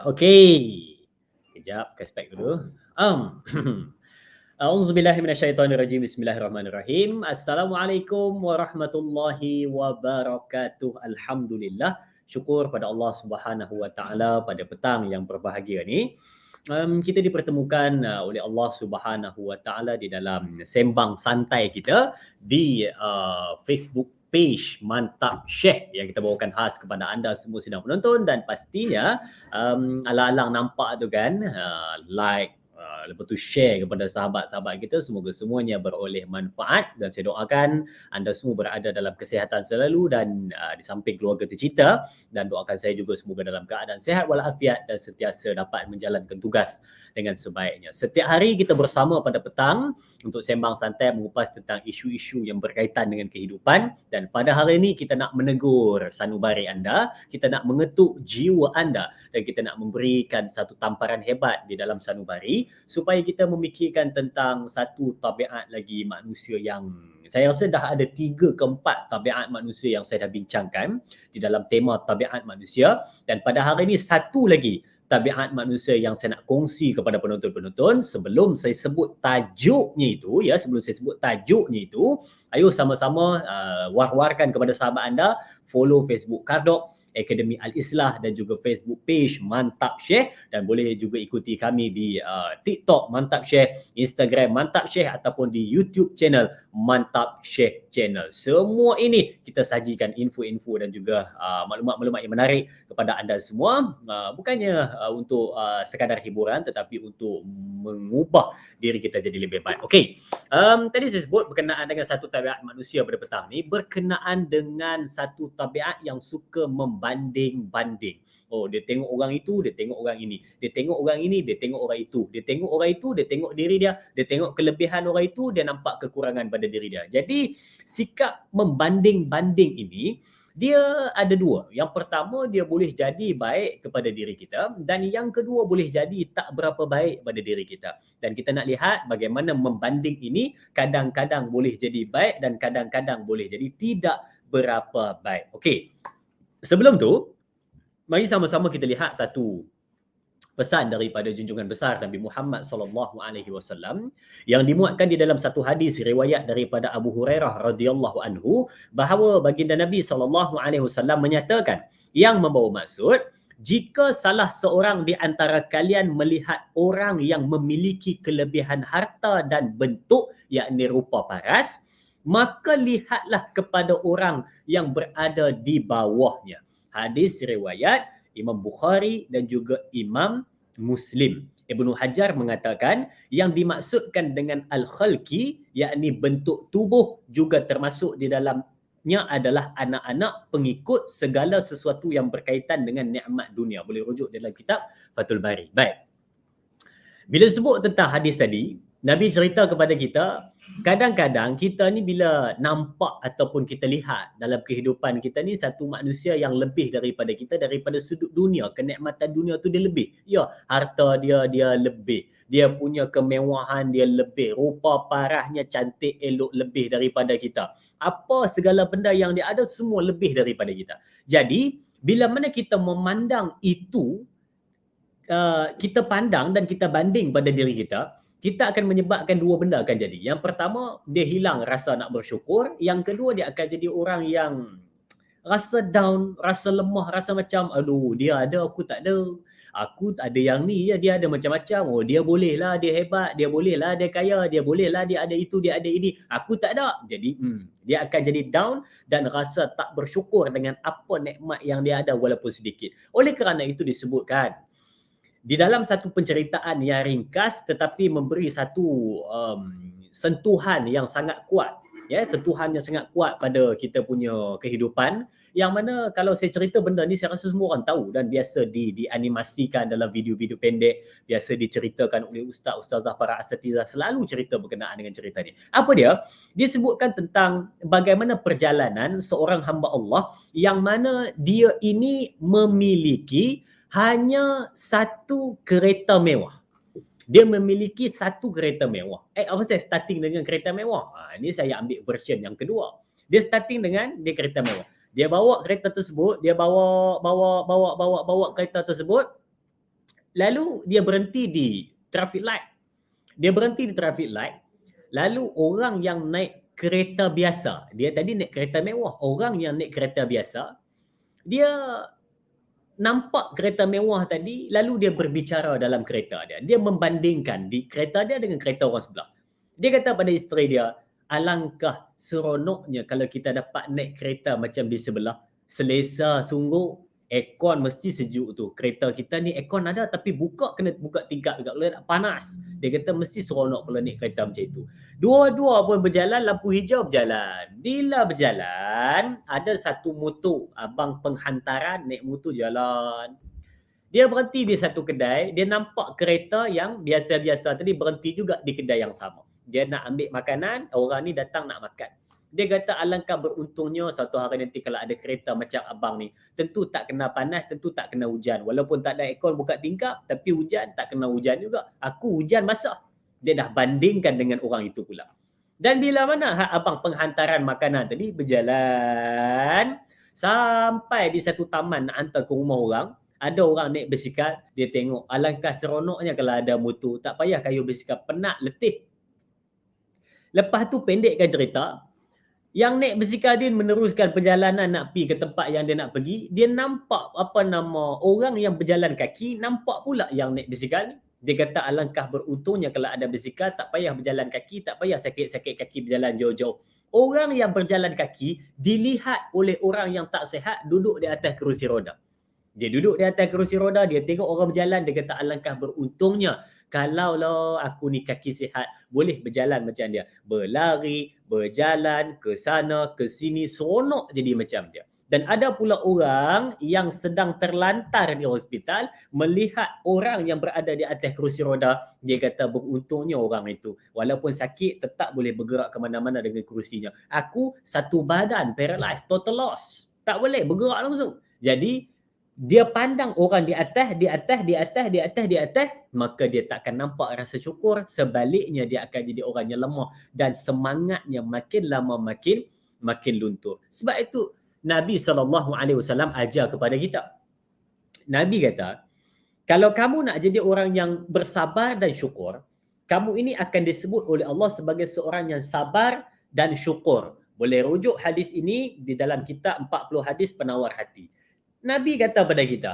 Okey. Kejap, respect dulu. A'udzubillahi minasyaitonirrajim. Bismillahirrahmanirrahim. Assalamualaikum warahmatullahi wabarakatuh. Alhamdulillah, syukur pada Allah Subhanahu wa taala pada petang yang berbahagia ni. Kita dipertemukan oleh Allah Subhanahu wa taala di dalam sembang santai kita di Facebook page Mantap Syekh yang kita bawakan khas kepada anda semua sedang menonton, dan pastinya alang-alang nampak tu kan, like, lepas tu share kepada sahabat-sahabat kita, semoga semuanya beroleh manfaat, dan saya doakan anda semua berada dalam kesihatan selalu dan di samping keluarga tercinta, dan doakan saya juga semoga dalam keadaan sihat walafiat dan sentiasa dapat menjalankan tugas dengan sebaiknya. Setiap hari kita bersama pada petang untuk sembang santai mengupas tentang isu-isu yang berkaitan dengan kehidupan, dan pada hari ini kita nak menegur sanubari anda, kita nak mengetuk jiwa anda, dan kita nak memberikan satu tamparan hebat di dalam sanubari supaya kita memikirkan tentang satu tabiat lagi manusia yang saya rasa dah ada 3 ke 4 tabiat manusia yang saya dah bincangkan di dalam tema tabiat manusia, dan pada hari ini satu lagi tabiat manusia yang saya nak kongsi kepada penonton-penonton. Sebelum saya sebut tajuknya itu, ayo sama-sama war-warkan kepada sahabat anda, follow Facebook Kardok Akademi Al-Islah dan juga Facebook page Mantap Syekh, dan boleh juga ikuti kami di TikTok Mantap Syekh, Instagram Mantap Syekh, ataupun di YouTube channel Mantap Syekh Channel. Semua ini kita sajikan info-info dan juga maklumat-maklumat yang menarik kepada anda semua, bukannya untuk sekadar hiburan tetapi untuk mengubah diri kita jadi lebih baik. Okey. Tadi saya sebut berkenaan dengan satu tabiat manusia pada petang ni, berkenaan dengan satu tabiat yang suka membanding-banding. Oh, dia tengok orang itu, dia tengok orang ini. Dia tengok orang ini, dia tengok orang itu. Dia tengok orang itu, dia tengok diri dia tengok kelebihan orang itu, dia nampak kekurangan pada diri dia. Jadi, sikap membanding-banding ini dia ada dua. Yang pertama, dia boleh jadi baik kepada diri kita, dan yang kedua boleh jadi tak berapa baik pada diri kita. Dan kita nak lihat bagaimana membanding ini kadang-kadang boleh jadi baik dan kadang-kadang boleh jadi tidak berapa baik. Okey. Sebelum tu, mari sama-sama kita lihat satu pesan daripada junjungan besar Nabi Muhammad sallallahu alaihi wasallam yang dimuatkan di dalam satu hadis riwayat daripada Abu Hurairah radhiyallahu anhu, bahawa baginda Nabi sallallahu alaihi wasallam menyatakan yang membawa maksud, jika salah seorang di antara kalian melihat orang yang memiliki kelebihan harta dan bentuk, yakni rupa paras, maka lihatlah kepada orang yang berada di bawahnya. Hadis riwayat Imam Bukhari dan juga Imam Muslim. Ibnu Hajar mengatakan yang dimaksudkan dengan al-khalqi, yakni bentuk tubuh, juga termasuk di dalamnya adalah anak-anak pengikut segala sesuatu yang berkaitan dengan nikmat dunia. Boleh rujuk dalam kitab Fathul Bari. Baik. Bila sebut tentang hadis tadi, Nabi cerita kepada kita, kadang-kadang kita ni bila nampak ataupun kita lihat dalam kehidupan kita ni satu manusia yang lebih daripada kita, daripada sudut dunia, kenikmatan dunia tu dia lebih. Ya, harta dia lebih. Dia punya kemewahan dia lebih. Rupa parahnya cantik elok lebih daripada kita. Apa segala benda yang dia ada semua lebih daripada kita. Jadi, bila mana kita memandang itu, kita pandang dan kita banding pada diri kita akan menyebabkan dua benda akan jadi. Yang pertama, dia hilang rasa nak bersyukur. Yang kedua, dia akan jadi orang yang rasa down, rasa lemah, rasa macam, aduh, dia ada, aku tak ada. Aku tak ada yang ni, dia ada macam-macam. Oh, dia boleh lah, dia hebat. Dia boleh lah, dia kaya. Dia boleh lah, dia ada itu, dia ada ini. Aku tak ada. Jadi, dia akan jadi down dan rasa tak bersyukur dengan apa nikmat yang dia ada walaupun sedikit. Oleh kerana itu disebutkan, di dalam satu penceritaan yang ringkas tetapi memberi satu sentuhan yang sangat kuat, ya, sentuhan yang sangat kuat pada kita punya kehidupan, yang mana kalau saya cerita benda ni saya rasa semua orang tahu dan biasa dianimasikan dalam video-video pendek, biasa diceritakan oleh ustaz-ustazah, para asatizah selalu cerita berkenaan dengan cerita ni. Apa dia? Dia sebutkan tentang bagaimana perjalanan seorang hamba Allah yang mana dia ini memiliki hanya satu kereta mewah. Dia memiliki satu kereta mewah. Apa saya starting dengan kereta mewah? Ini saya ambil version yang kedua. Dia starting dengan dia kereta mewah. Dia bawa kereta tersebut, dia bawa kereta tersebut, lalu dia berhenti di traffic light. Dia berhenti di traffic light, lalu orang yang naik kereta biasa, dia tadi naik kereta mewah, orang yang naik kereta biasa, dia nampak kereta mewah tadi, lalu dia berbicara dalam kereta dia. Dia membandingkan di kereta dia dengan kereta orang sebelah. Dia kata pada isteri dia, alangkah seronoknya kalau kita dapat naik kereta macam di sebelah. Selesa sungguh, aircon mesti sejuk tu. Kereta kita ni aircon ada tapi kena buka tingkap juga. Kalau nak panas. Dia kata mesti seronok kalau naik kereta macam itu. Dua-dua pun berjalan, lampu hijau berjalan. Bila berjalan, ada satu motor, abang penghantaran naik motor jalan. Dia berhenti di satu kedai, dia nampak kereta yang biasa-biasa tadi berhenti juga di kedai yang sama. Dia nak ambil makanan, orang ni datang nak makan. Dia kata alangkah beruntungnya satu hari nanti kalau ada kereta macam abang ni. Tentu tak kena panas, tentu tak kena hujan. Walaupun tak ada aircon buka tingkap, tapi hujan tak kena hujan juga. Aku hujan basah. Dia dah bandingkan dengan orang itu pula. Dan bila mana abang penghantaran makanan tadi berjalan sampai di satu taman nak hantar ke rumah orang, ada orang naik basikal, dia tengok alangkah seronoknya kalau ada motor, tak payah kayuh basikal, penat, letih. Lepas tu pendekkan cerita, yang naik basikal dia meneruskan perjalanan nak pergi ke tempat yang dia nak pergi, dia nampak orang yang berjalan kaki, nampak pula yang naik basikal ni. Dia kata alangkah beruntungnya kalau ada basikal, tak payah berjalan kaki, tak payah sakit-sakit kaki berjalan jauh-jauh. Orang yang berjalan kaki dilihat oleh orang yang tak sihat duduk di atas kerusi roda. Dia duduk di atas kerusi roda, dia tengok orang berjalan, dia kata alangkah beruntungnya kalaulah aku ni kaki sihat, boleh berjalan macam dia. Berlari, berjalan, ke sana, ke sini, seronok jadi macam dia. Dan ada pula orang yang sedang terlantar di hospital, melihat orang yang berada di atas kerusi roda, dia kata beruntungnya orang itu. Walaupun sakit, tetap boleh bergerak ke mana-mana dengan kerusinya. Aku satu badan, paralyzed, total loss. Tak boleh bergerak langsung. Jadi, dia pandang orang di atas, maka dia takkan nampak rasa syukur. Sebaliknya dia akan jadi orang yang lemah dan semangatnya makin lama makin luntur. Sebab itu Nabi SAW ajar kepada kita. Nabi kata, kalau kamu nak jadi orang yang bersabar dan syukur, kamu ini akan disebut oleh Allah sebagai seorang yang sabar dan syukur. Boleh rujuk hadis ini di dalam kitab 40 hadis penawar hati. Nabi kata pada kita,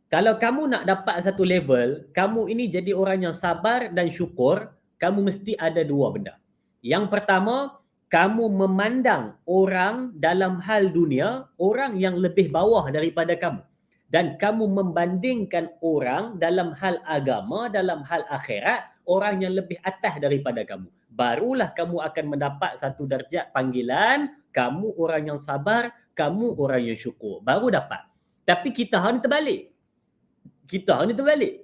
kalau kamu nak dapat satu level, kamu ini jadi orang yang sabar dan syukur, kamu mesti ada dua benda. Yang pertama, kamu memandang orang dalam hal dunia, orang yang lebih bawah daripada kamu. Dan kamu membandingkan orang dalam hal agama, dalam hal akhirat, orang yang lebih atas daripada kamu. Barulah kamu akan mendapat satu darjat panggilan, kamu orang yang sabar, kamu orang yang syukur. Baru dapat. Tapi kita ni terbalik.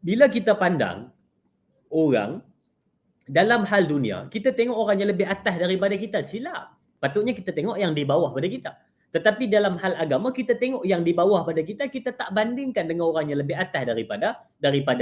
Bila kita pandang orang dalam hal dunia, kita tengok orang yang lebih atas daripada kita, silap. Patutnya kita tengok yang di bawah pada kita. Tetapi dalam hal agama, kita tengok yang di bawah pada kita, kita tak bandingkan dengan orang yang lebih atas daripada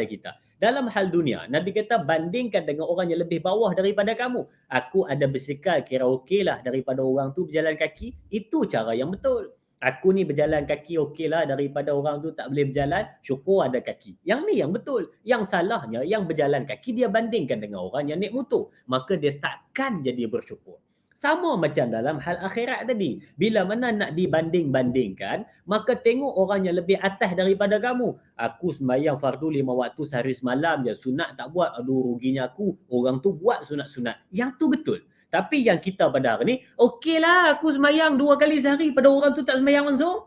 kita. Dalam hal dunia, Nabi kata bandingkan dengan orang yang lebih bawah daripada kamu. Aku ada basikal, kira okey lah daripada orang tu berjalan kaki. Itu cara yang betul. Aku ni berjalan kaki okey lah daripada orang tu tak boleh berjalan, syukur ada kaki. Yang ni yang betul. Yang salahnya, yang berjalan kaki dia bandingkan dengan orang yang naik motor. Maka dia takkan jadi bersyukur. Sama macam dalam hal akhirat tadi. Bila mana nak dibanding-bandingkan, maka tengok orang yang lebih atas daripada kamu. Aku sembahyang fardu 5 waktu sehari semalam je. Sunat tak buat, aduh ruginya aku. Orang tu buat sunat-sunat. Yang tu betul. Tapi yang kita pada hari ni, okeylah aku sembahyang 2 kali sehari pada orang tu tak sembahyang langsung.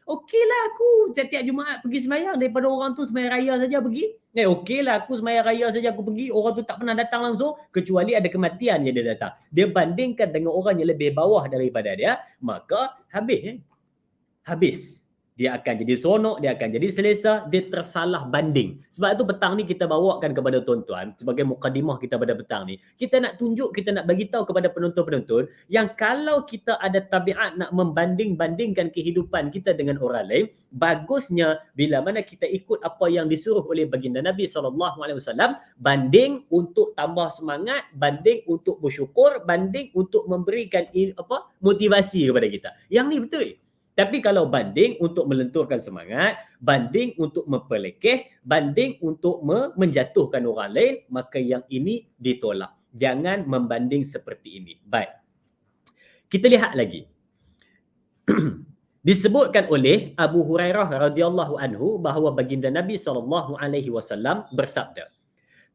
Okeylah aku setiap Jumaat pergi sembahyang daripada orang tu sembahyang raya saja pergi. Okeylah aku sembahyang raya saja aku pergi, orang tu tak pernah datang langsung kecuali ada kematian je dia datang. Dia bandingkan dengan orang yang lebih bawah daripada dia, maka habis. Dia akan jadi seronok, dia akan jadi selesa, dia tersalah banding. Sebab itu petang ni kita bawakan kepada tuan-tuan sebagai mukadimah kita pada petang ni. Kita nak tunjuk, kita nak bagi tahu kepada penonton-penonton yang kalau kita ada tabiat nak membanding-bandingkan kehidupan kita dengan orang lain, bagusnya bila mana kita ikut apa yang disuruh oleh baginda Nabi SAW, banding untuk tambah semangat, banding untuk bersyukur, banding untuk memberikan motivasi kepada kita. Yang ni betul. Tapi kalau banding untuk melenturkan semangat, banding untuk mempelekeh, banding untuk menjatuhkan orang lain, maka yang ini ditolak. Jangan membanding seperti ini. Baik. Kita lihat lagi. Disebutkan oleh Abu Hurairah radhiyallahu anhu bahawa baginda Nabi SAW bersabda.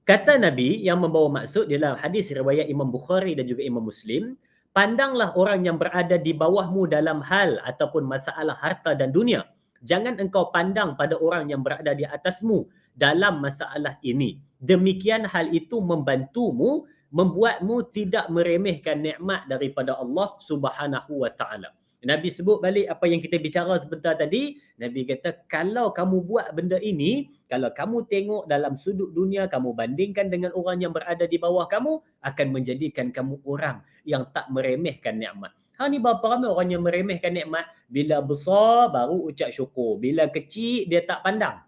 Kata Nabi yang membawa maksud dalam hadis riwayat Imam Bukhari dan juga Imam Muslim, pandanglah orang yang berada di bawahmu dalam hal ataupun masalah harta dan dunia. Jangan engkau pandang pada orang yang berada di atasmu dalam masalah ini. Demikian hal itu membantumu, membuatmu tidak meremehkan nikmat daripada Allah Subhanahu wa taala. Nabi sebut balik apa yang kita bicara sebentar tadi. Nabi kata, kalau kamu buat benda ini, kalau kamu tengok dalam sudut dunia, kamu bandingkan dengan orang yang berada di bawah kamu, akan menjadikan kamu orang yang tak meremehkan nikmat. Ni berapa ramai orang yang meremehkan nikmat? Bila besar, baru ucap syukur. Bila kecil, dia tak pandang.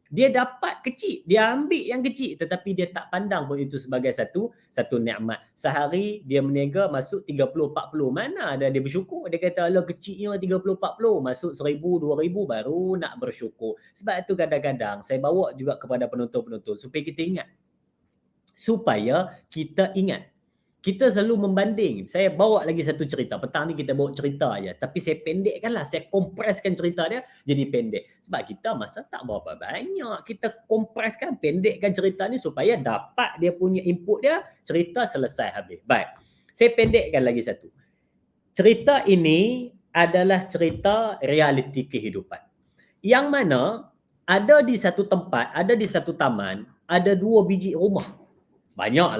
Dia dapat kecil, dia ambil yang kecil, tetapi dia tak pandang pun itu sebagai satu nikmat. Sehari dia meniaga masuk 30-40, mana ada dia bersyukur? Dia kata alah kecilnya 30-40, masuk 1,000-2,000 baru nak bersyukur. Sebab itu kadang-kadang saya bawa juga kepada penonton-penonton supaya kita ingat. Kita selalu membanding. Saya bawa lagi satu cerita. Petang ni kita bawa cerita aja, tapi saya pendekkanlah, saya kompreskan cerita dia jadi pendek. Sebab kita masa tak berapa banyak. Kita kompreskan, pendekkan cerita ni supaya dapat dia punya input dia, cerita selesai habis. Baik. Saya pendekkan lagi satu. Cerita ini adalah cerita realiti kehidupan. Yang mana ada di satu tempat, ada di satu taman, ada 2 biji rumah. Banyak.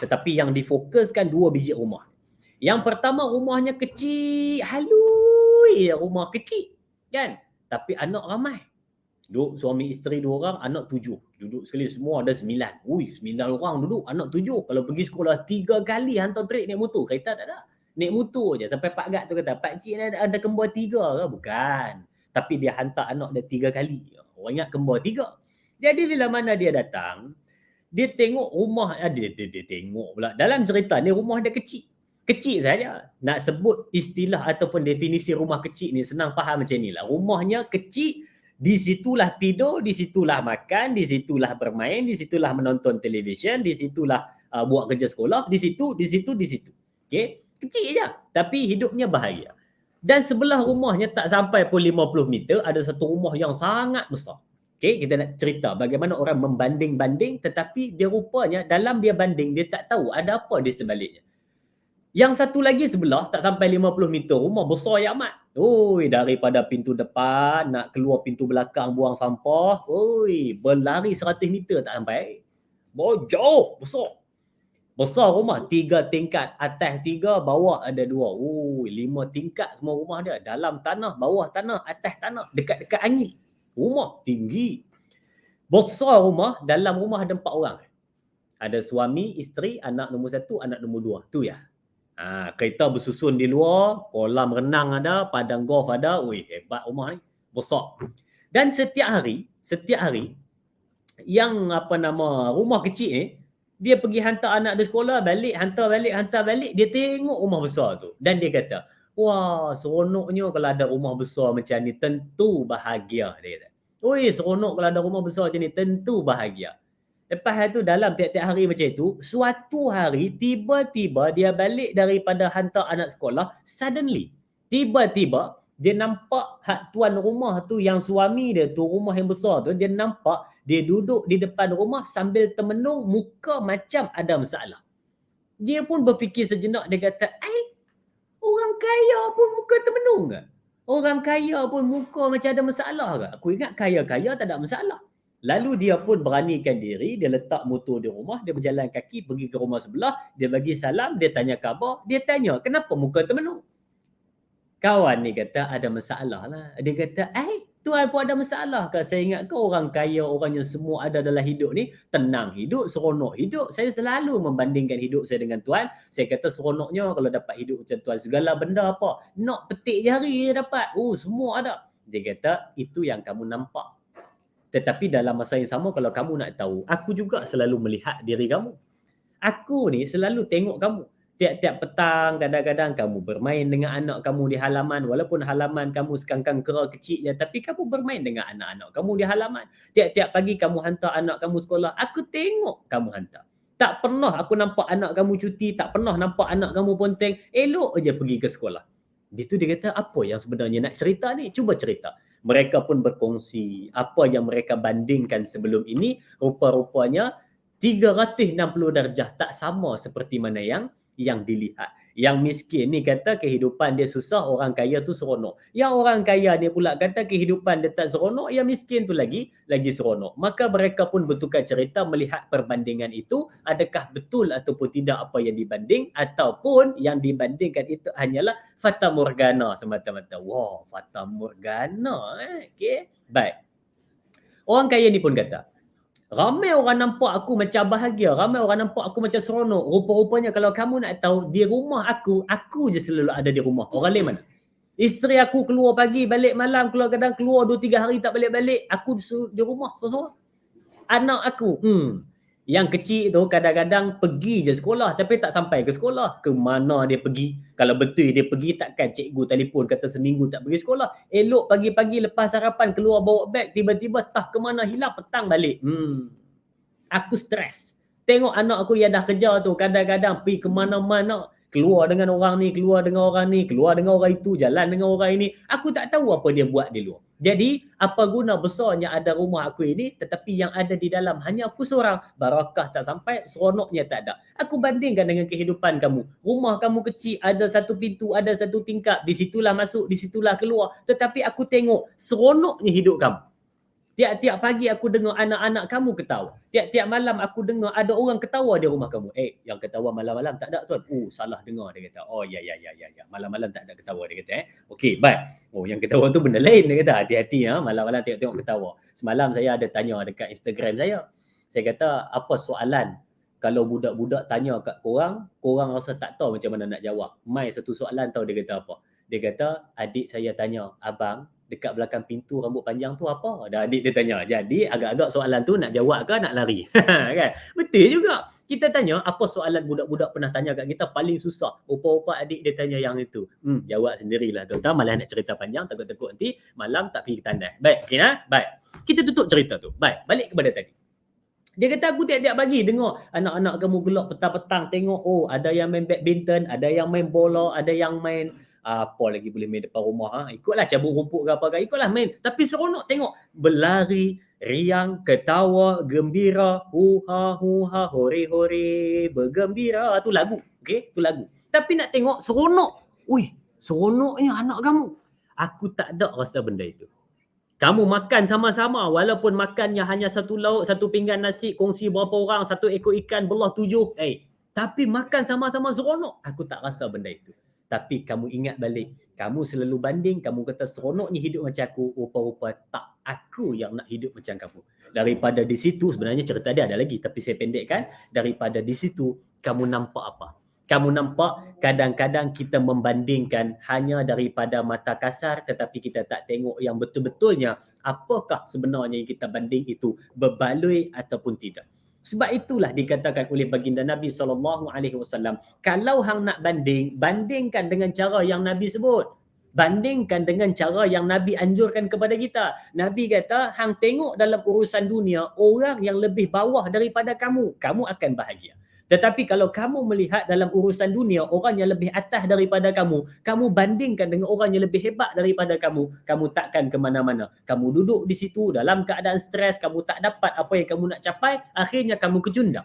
Tetapi yang difokuskan 2 biji rumah. Yang pertama rumahnya kecil, halus, rumah kecil. Kan? Tapi anak ramai. Duduk suami isteri 2 orang, anak 7. Duduk sekali semua ada 9. 9 orang duduk, anak 7. Kalau pergi sekolah 3 kali hantar trip naik motor. Kereta tak ada. Naik motor je. Sampai Pak Gad tu kata, Pak Cik ada kembar 3 ke? Bukan. Tapi dia hantar anak dia 3 kali. Orang ingat kembar 3. Jadi bila mana dia datang, dia tengok rumah, dia tengok pula. Dalam cerita ni rumah dia kecil. Kecil saja. Nak sebut istilah ataupun definisi rumah kecil ni senang faham macam ni lah. Rumahnya kecil, di situlah tidur, di situlah makan, di situlah bermain, di situlah menonton televisyen, di situlah buat kerja sekolah, di situ. Okay? Kecil je. Tapi hidupnya bahagia. Dan sebelah rumahnya tak sampai pun 50 meter, ada satu rumah yang sangat besar. Okay, kita nak cerita bagaimana orang membanding-banding, tetapi dia rupanya dalam dia banding, dia tak tahu ada apa di sebaliknya. Yang satu lagi sebelah, tak sampai 50 meter, rumah besar yang amat. Daripada pintu depan, nak keluar pintu belakang buang sampah, berlari 100 meter tak sampai. Jauh, besar. Besar rumah, 3 tingkat, atas 3, bawah ada 2. 5 tingkat semua rumah dia. Dalam tanah, bawah tanah, atas tanah, dekat-dekat angin. Rumah tinggi. Besar rumah, dalam rumah ada 4 orang. Ada suami, isteri, anak nombor 1, anak nombor 2. Tu ya. Kereta bersusun di luar, kolam renang ada, padang golf ada. Hebat rumah ni. Besar. Dan setiap hari, yang rumah kecil ni, dia pergi hantar anak dia sekolah, hantar balik. Dia tengok rumah besar tu. Dan dia kata, wah, seronoknya kalau ada rumah besar macam ni, tentu bahagia, dia kata. Seronok kalau ada rumah besar macam ni, tentu bahagia. Lepas tu dalam tiap-tiap hari macam itu, suatu hari tiba-tiba dia balik daripada hantar anak sekolah, suddenly, tiba-tiba dia nampak tuan rumah tu yang suami dia tu, rumah yang besar tu, dia nampak dia duduk di depan rumah sambil termenung, muka macam ada masalah. Dia pun berfikir sejenak, dia kata, orang kaya pun muka termenung ke? Orang kaya pun muka macam ada masalah ke? Aku ingat kaya-kaya tak ada masalah. Lalu dia pun beranikan diri, dia letak motor di rumah, dia berjalan kaki pergi ke rumah sebelah, dia bagi salam, dia tanya khabar, dia tanya, kenapa muka termenung? Kawan ni kata ada masalah lah. Dia kata, tuan pun ada masalah ke? Saya ingat ke orang kaya, orang yang semua ada dalam hidup ni, tenang hidup, seronok hidup. Saya selalu membandingkan hidup saya dengan tuan. Saya kata seronoknya kalau dapat hidup macam tuan. Segala benda apa, nak petik jari je dapat. Semua ada. Dia kata, itu yang kamu nampak. Tetapi dalam masa yang sama, kalau kamu nak tahu, aku juga selalu melihat diri kamu. Aku ni selalu tengok kamu. Tiap-tiap petang kadang-kadang kamu bermain dengan anak kamu di halaman, walaupun halaman kamu sekangkang kera kecil je, tapi kamu bermain dengan anak-anak kamu di halaman. Tiap-tiap pagi kamu hantar anak kamu sekolah, aku tengok kamu hantar. Tak pernah aku nampak anak kamu cuti, tak pernah nampak anak kamu ponteng, elok aja pergi ke sekolah. Itu dia kata, apa yang sebenarnya nak cerita ni? Cuba cerita. Mereka pun berkongsi apa yang mereka bandingkan sebelum ini, rupa-rupanya 360 darjah, tak sama seperti mana yang dilihat. Yang miskin ni kata kehidupan dia susah, orang kaya tu seronok. Yang orang kaya ni pula kata kehidupan dia tak seronok, yang miskin tu lagi seronok. Maka mereka pun bertukar cerita melihat perbandingan itu, adakah betul ataupun tidak apa yang dibanding, ataupun yang dibandingkan itu hanyalah fata morgana semata-mata. Wow, fata morgana. Okay. Baik. Orang kaya ni pun kata, ramai orang nampak aku macam bahagia, ramai orang nampak aku macam seronok. Rupa-rupanya kalau kamu nak tahu, di rumah aku je selalu ada di rumah. Orang lain mana? Isteri aku keluar pagi, balik malam, kadang keluar 2-3 hari tak balik-balik. Aku di rumah seorang-seorang. Anak aku, yang kecil tu kadang-kadang pergi je sekolah tapi tak sampai ke sekolah. Ke mana dia pergi? Kalau betul dia pergi, takkan cikgu telefon kata seminggu tak pergi sekolah. Elok pagi-pagi lepas sarapan keluar bawa beg, tiba-tiba tah ke mana hilang, petang balik. Aku stres. Tengok anak aku yang dah kerja tu, kadang-kadang pergi ke mana-mana, keluar dengan orang ni, keluar dengan orang ni, keluar dengan orang itu, jalan dengan orang ini. Aku tak tahu apa dia buat di luar. Jadi, apa guna besarnya ada rumah aku ini, tetapi yang ada di dalam hanya aku seorang. Barakah tak sampai, seronoknya tak ada. Aku bandingkan dengan kehidupan kamu. Rumah kamu kecil, ada satu pintu, ada satu tingkap. Di situlah masuk, di situlah keluar. Tetapi aku tengok seronoknya hidup kamu. Tiap-tiap pagi aku dengar anak-anak kamu ketawa. Tiap-tiap malam aku dengar ada orang ketawa di rumah kamu. Yang ketawa malam-malam tak ada tuan. Salah dengar dia kata. Ya. Malam-malam tak ada ketawa dia kata. Okey, baik. Yang ketawa tu benda lain dia kata. Hati-hati malam-malam tengok ketawa. Semalam saya ada tanya dekat Instagram saya. Saya kata, apa soalan kalau budak-budak tanya kat korang rasa tak tahu macam mana nak jawab. Mai satu soalan tahu dia kata apa? Dia kata, adik saya tanya, abang, dekat belakang pintu rambut panjang tu apa? Dah adik dia tanya. Jadi agak-agak soalan tu nak jawab ke nak lari? Kan? Betul juga. Kita tanya apa soalan budak-budak pernah tanya kat kita paling susah. Rupa-rupa adik dia tanya yang itu. Jawab sendirilah tuan-tuan. Malah nak cerita panjang, takut-takut nanti malam tak pergi ke tandai. Baik, okay, baik. Kita tutup cerita tu. Baik, balik kepada tadi. Dia kata aku tiap-tiap pagi dengar anak-anak kamu gelak petang-petang tengok ada yang main badminton, ada yang main bola, ada yang main apa lagi boleh main depan rumah ikutlah cabut rumput ke apa ke, ikutlah main, tapi seronok tengok berlari, riang, ketawa, gembira, huha hore hore, bergembira, tu lagu. Okey, tu lagu. Tapi nak tengok seronok. Seronoknya anak kamu. Aku tak ada rasa benda itu. Kamu makan sama-sama walaupun makannya hanya satu lauk, satu pinggan nasi, kongsi berapa orang, satu ekor ikan belah 7. Tapi makan sama-sama seronok. Aku tak rasa benda itu. Tapi kamu ingat balik, kamu selalu banding, kamu kata seronoknya hidup macam aku, rupa-rupa tak aku yang nak hidup macam kamu. Daripada di situ, sebenarnya cerita dia ada lagi, tapi saya pendekkan, daripada di situ, kamu nampak apa? Kamu nampak kadang-kadang kita membandingkan hanya daripada mata kasar, tetapi kita tak tengok yang betul-betulnya apakah sebenarnya yang kita banding itu berbaloi ataupun tidak. Sebab itulah dikatakan oleh baginda Nabi SAW, kalau hang nak bandingkan dengan cara yang Nabi sebut. Bandingkan dengan cara yang Nabi anjurkan kepada kita. Nabi kata, hang tengok dalam urusan dunia, orang yang lebih bawah daripada kamu akan bahagia. Tetapi kalau kamu melihat dalam urusan dunia, orang yang lebih atas daripada kamu bandingkan dengan orang yang lebih hebat daripada kamu takkan ke mana-mana. Kamu duduk di situ dalam keadaan stres, kamu tak dapat apa yang kamu nak capai, akhirnya kamu kecundang.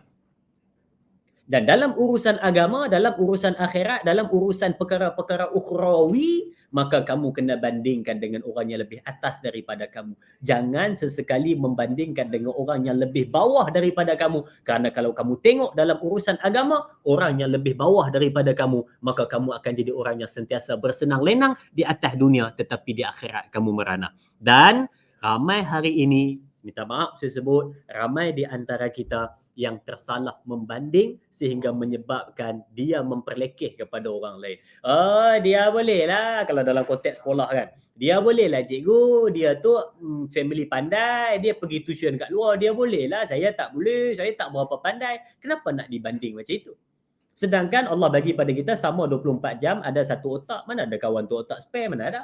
Dan dalam urusan agama, dalam urusan akhirat, dalam urusan perkara-perkara ukhrawi, maka kamu kena bandingkan dengan orang yang lebih atas daripada kamu. Jangan sesekali membandingkan dengan orang yang lebih bawah daripada kamu. Kerana kalau kamu tengok dalam urusan agama, orang yang lebih bawah daripada kamu, maka kamu akan jadi orang yang sentiasa bersenang lenang di atas dunia, tetapi di akhirat kamu merana. Dan ramai hari ini, minta maaf saya sebut, ramai di antara kita yang tersalah membanding sehingga menyebabkan dia memperlekeh kepada orang lain. Oh, dia boleh lah kalau dalam konteks sekolah kan. Dia boleh lah cikgu, dia tu family pandai, dia pergi tuition kat luar, dia boleh lah. Saya tak boleh, saya tak berapa pandai. Kenapa nak dibanding macam itu? Sedangkan Allah bagi pada kita sama 24 jam, ada satu otak, mana ada kawan tu otak spare, mana ada.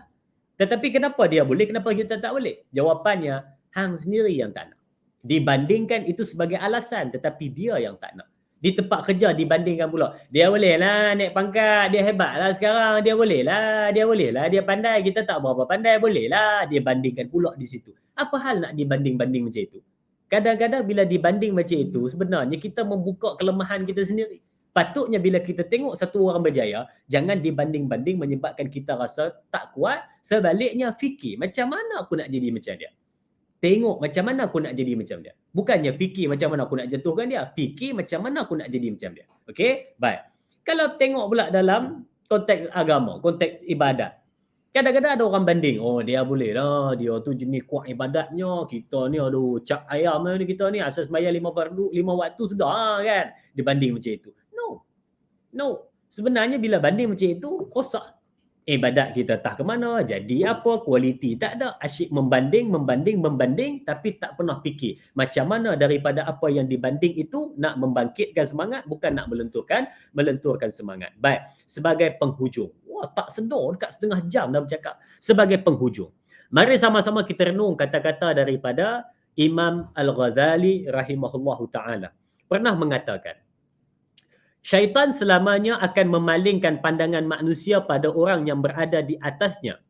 Tetapi kenapa dia boleh, kenapa kita tak boleh? Jawapannya, hang sendiri yang tak nak. Dibandingkan itu sebagai alasan, tetapi dia yang tak nak. Di tempat kerja dibandingkan pula. Dia boleh lah naik pangkat, dia hebat lah sekarang, dia boleh lah, dia pandai, kita tak berapa pandai, boleh lah. Dia bandingkan pula di situ. Apa hal nak dibanding-banding macam itu? Kadang-kadang bila dibanding macam itu, sebenarnya kita membuka kelemahan kita sendiri. Patutnya bila kita tengok satu orang berjaya, jangan dibanding-banding menyebabkan kita rasa tak kuat. Sebaliknya fikir, macam mana aku nak jadi macam dia? Tengok macam mana aku nak jadi macam dia. Bukannya fikir macam mana aku nak jatuhkan dia. Fikir macam mana aku nak jadi macam dia. Okey? Baik. Kalau tengok pula dalam konteks agama, konteks ibadat. Kadang-kadang ada orang banding. Oh, dia boleh lah. Dia tu jenis kuat ibadatnya. Kita ni aduh cap ayam ni kita ni. Asal sembahyang 5 waktu sudah kan. Dibanding macam itu. No. No. Sebenarnya bila banding macam itu, rosak ibadat kita tak ke mana, jadi apa, kualiti tak ada, asyik membanding, tapi tak pernah fikir macam mana daripada apa yang dibanding itu nak membangkitkan semangat, bukan nak melenturkan semangat. Baik, sebagai penghujung, wah tak sedar dekat setengah jam dah bercakap. Sebagai penghujung, mari sama-sama kita renung kata-kata daripada Imam Al-Ghazali rahimahullahu ta'ala. Pernah mengatakan, syaitan selamanya akan memalingkan pandangan manusia pada orang yang berada di atasnya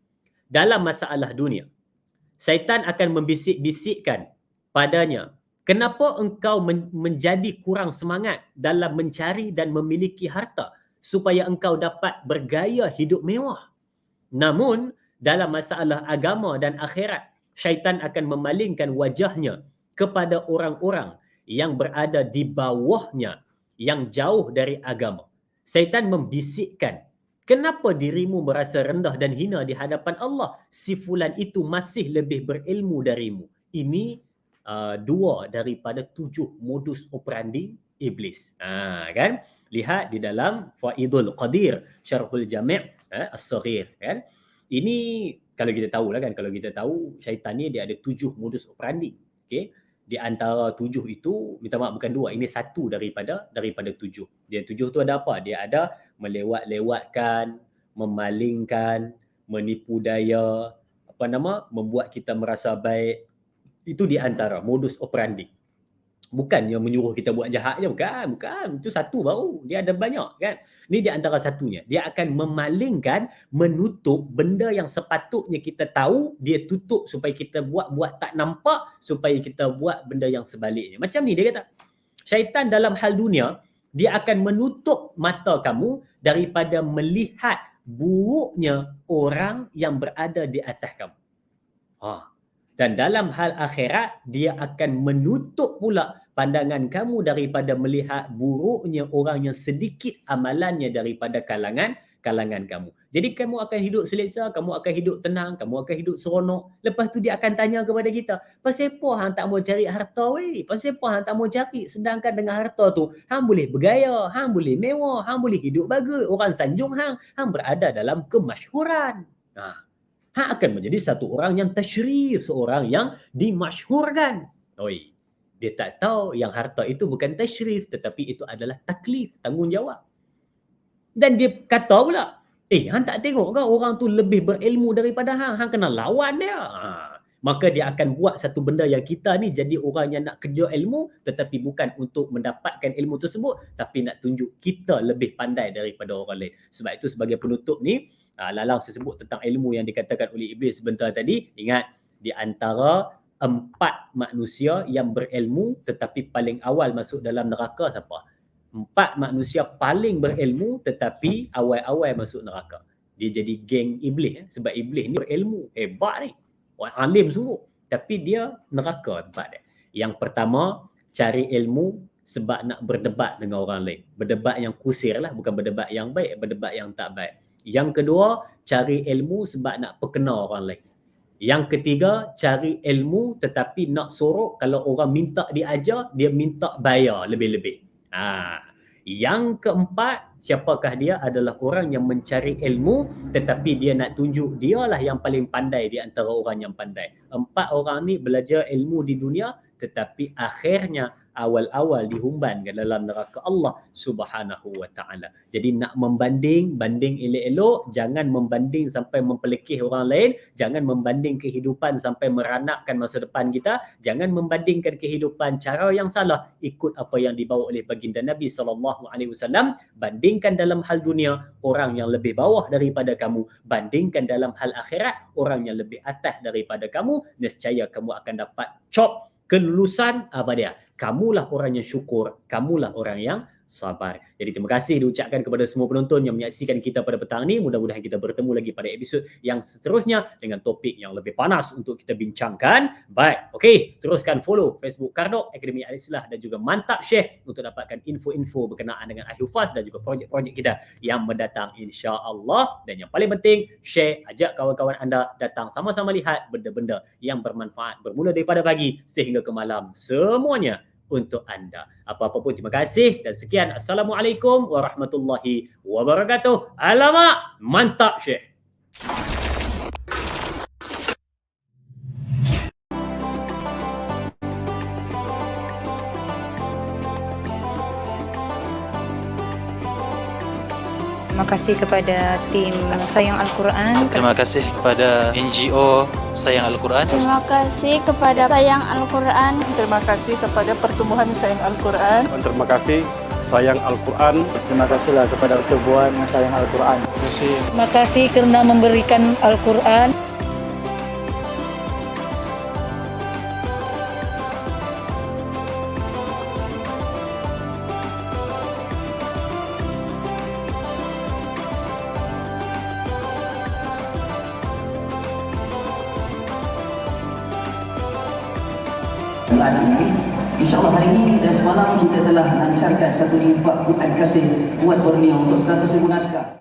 dalam masalah dunia. Syaitan akan membisik-bisikkan padanya, kenapa engkau menjadi kurang semangat dalam mencari dan memiliki harta supaya engkau dapat bergaya hidup mewah? Namun, dalam masalah agama dan akhirat, syaitan akan memalingkan wajahnya kepada orang-orang yang berada di bawahnya, yang jauh dari agama. Syaitan membisikkan, kenapa dirimu merasa rendah dan hina di hadapan Allah? Si fulan itu masih lebih berilmu darimu. Ini 2 daripada 7 modus operandi iblis. Kan? Lihat di dalam Faidul Qadir, Syarhul Jami' As-Saghir. Kan? Ini kalau kita tahu lah kan, kalau kita tahu syaitan ni dia ada 7 modus operandi. Okay? Di antara 7 itu, minta maaf bukan 2, ini 1 daripada 7. Dia 7 tu ada apa? Dia ada melewat-lewatkan, memalingkan, menipu daya, membuat kita merasa baik. Itu di antara modus operandi. Bukan yang menyuruh kita buat jahat je, bukan. Itu 1 baru. Dia ada banyak kan. Ini di antara satunya. Dia akan memalingkan, menutup benda yang sepatutnya kita tahu, dia tutup supaya kita buat tak nampak, supaya kita buat benda yang sebaliknya. Macam ni dia kata. Syaitan dalam hal dunia, dia akan menutup mata kamu daripada melihat buruknya orang yang berada di atas kamu. Dan dalam hal akhirat, dia akan menutup pula pandangan kamu daripada melihat buruknya orang yang sedikit amalannya daripada kalangan kamu. Jadi kamu akan hidup selesa, kamu akan hidup tenang, kamu akan hidup seronok. Lepas tu dia akan tanya kepada kita, pasal apa hang tak mau cari harta weh? Pasal apa hang tak mau cari? Sedangkan dengan harta tu, hang boleh bergaya, hang boleh mewah, hang boleh hidup bagus. Orang sanjung hang berada dalam kemasyhuran. Hang akan menjadi satu orang yang tasyrif, seorang yang dimasyhurkan. Dia tak tahu yang harta itu bukan tasyrif, tetapi itu adalah taklif, tanggungjawab. Dan dia kata pula, hang tak tengok ke orang tu lebih berilmu daripada hang? Hang kena lawan dia. Maka dia akan buat satu benda yang kita ni jadi orang yang nak kerja ilmu, tetapi bukan untuk mendapatkan ilmu tersebut, tapi nak tunjuk kita lebih pandai daripada orang lain. Sebab itu sebagai penutup ni, Lalang saya sebut tentang ilmu yang dikatakan oleh Iblis sebentar tadi. Ingat, di antara 4 manusia yang berilmu tetapi paling awal masuk dalam neraka siapa? 4 manusia paling berilmu tetapi awal-awal masuk neraka. Dia jadi geng iblis sebab iblis ni berilmu, hebat ni. Orang alim sungguh, tapi dia neraka tempat dia. Yang pertama, cari ilmu sebab nak berdebat dengan orang lain. Berdebat yang kusir lah, bukan berdebat yang baik, berdebat yang tak baik. Yang kedua, cari ilmu sebab nak perkenal orang lain. Yang ketiga, cari ilmu tetapi nak sorok kalau orang minta dia ajar, dia minta bayar lebih-lebih. Yang keempat, siapakah dia? Adalah orang yang mencari ilmu tetapi dia nak tunjuk dialah yang paling pandai di antara orang yang pandai. 4 orang ni belajar ilmu di dunia tetapi akhirnya awal-awal dihumban ke dalam neraka Allah Subhanahu wa taala. Jadi nak membanding, banding elok-elok, jangan membanding sampai mempelekeh orang lain, jangan membanding kehidupan sampai meranapkan masa depan kita, jangan membandingkan kehidupan cara yang salah, ikut apa yang dibawa oleh baginda Nabi sallallahu alaihi wasallam. Bandingkan dalam hal dunia orang yang lebih bawah daripada kamu, bandingkan dalam hal akhirat orang yang lebih atas daripada kamu, nescaya kamu akan dapat cop kelulusan apa dia? Kamulah orang yang syukur, kamulah orang yang sabar. Jadi terima kasih diucapkan kepada semua penonton yang menyaksikan kita pada petang ni. Mudah-mudahan kita bertemu lagi pada episod yang seterusnya dengan topik yang lebih panas untuk kita bincangkan. Baik, okey, teruskan follow Facebook Kardok, Akademi Al-Islah dan juga Mantap Syekh untuk dapatkan info-info berkenaan dengan Al-Hufaz dan juga projek-projek kita yang mendatang insya-Allah. Dan yang paling penting, share, ajak kawan-kawan anda datang sama-sama lihat benda-benda yang bermanfaat bermula daripada pagi sehingga ke malam semuanya untuk anda. Apa-apa pun terima kasih dan sekian. Assalamualaikum warahmatullahi wabarakatuh. Alamak, mantap Syekh. Terima kasih kepada tim Sayang Al-Quran. Terima kasih kepada NGO Sayang Al-Quran. Terima kasih kepada Sayang Al-Quran. Terima kasih kepada Pertumbuhan Sayang Al-Quran. Terima kasih Sayang Al-Quran. Terima kasihlah kepada Pertumbuhan Sayang Al-Quran. Terima kasih kerana memberikan Al-Quran. InsyaAllah hari ini dan semalam kita telah lancarkan satu infak Quran kasih buat Borneo untuk 100,000 naskah.